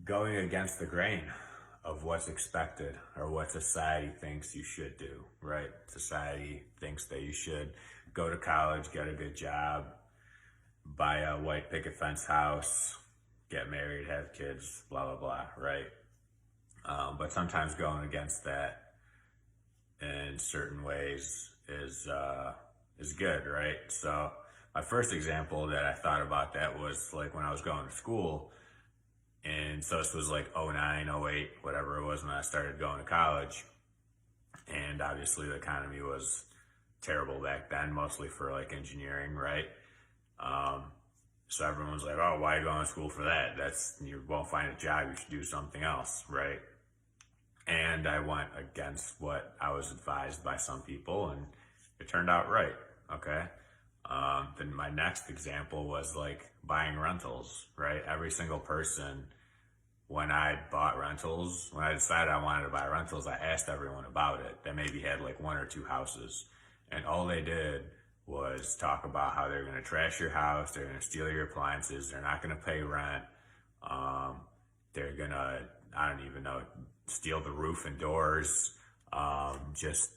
going against the grain of what's expected or what society thinks you should do, right? Society thinks that you should go to college, get a good job, buy a white picket fence house, get married, have kids, blah, blah, blah, right? But sometimes going against that in certain ways is good, right? So my first example that I thought about that was like when I was going to school. And so this was like '09, '08, whatever it was when I started going to college. And obviously the economy was terrible back then, mostly for like engineering, right? Um, so everyone was like, oh, why are you going to school for that? You won't find a job, you should do something else, right? And I went against what I was advised by some people, and it turned out right, okay? Then my next example was like buying rentals, right? Every single person, when I bought rentals, when I decided I wanted to buy rentals, I asked everyone about it that maybe had like one or two houses. And all they did was talk about how they're going to trash your house, they're going to steal your appliances, they're not going to pay rent, they're going to, I don't even know, steal the roof and doors, just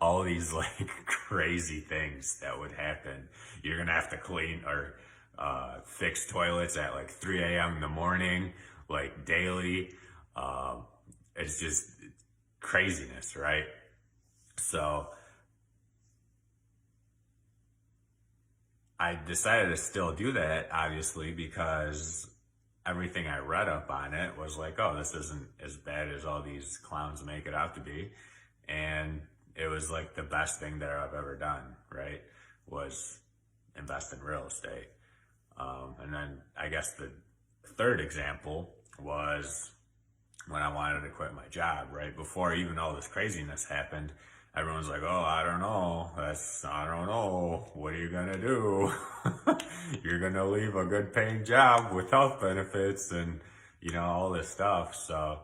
all these like crazy things that would happen. You're gonna have to clean or fix toilets at like 3 a.m. in the morning, like daily. It's just craziness, right? So I decided to still do that, obviously, because everything I read up on it was like, oh, this isn't as bad as all these clowns make it out to be. And it was like the best thing that I've ever done, right? Was invest in real estate. And then I guess the third example was when I wanted to quit my job, right? Before even all this craziness happened, everyone's like, oh, I don't know. I don't know. What are you going to do? You're going to leave a good paying job with health benefits and, all this stuff. So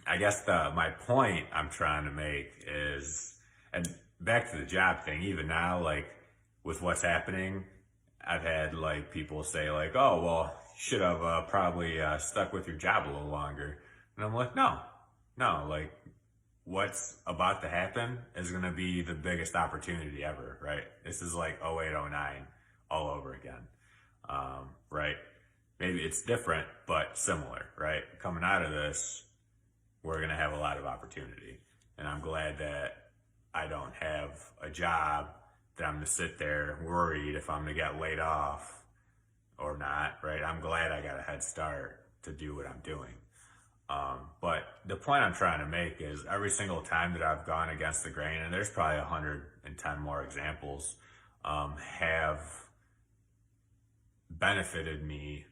I guess my point I'm trying to make is, and back to the job thing, even now, like with what's happening, I've had like people say like, oh, well, you should have probably stuck with your job a little longer. And I'm like, no, like what's about to happen is going to be the biggest opportunity ever, right? This is like '08, '09 all over again, right? Maybe it's different, but similar, right? Coming out of this, we're going to have a lot of opportunity. And I'm glad that I don't have a job that I'm going to sit there worried if I'm going to get laid off or not, right? I'm glad I got a head start to do what I'm doing. But the point I'm trying to make is every single time that I've gone against the grain, and there's probably 110 more examples, have benefited me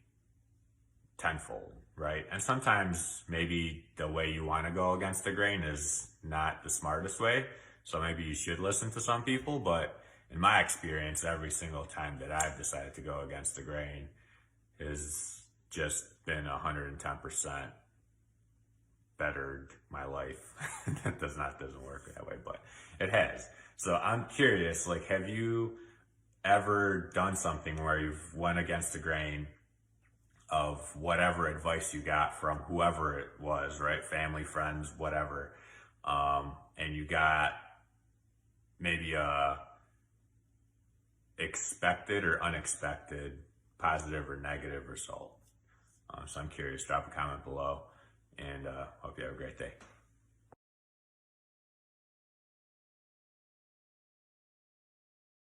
tenfold, right? And sometimes maybe the way you want to go against the grain is not the smartest way. So maybe you should listen to some people, but in my experience, every single time that I've decided to go against the grain has just been 110% bettered my life. That doesn't work that way, but it has. So I'm curious, like, have you ever done something where you've went against the grain of whatever advice you got from whoever it was, right? Family, friends, whatever. And you got maybe a expected or unexpected positive or negative result. So I'm curious, drop a comment below, and hope you have a great day.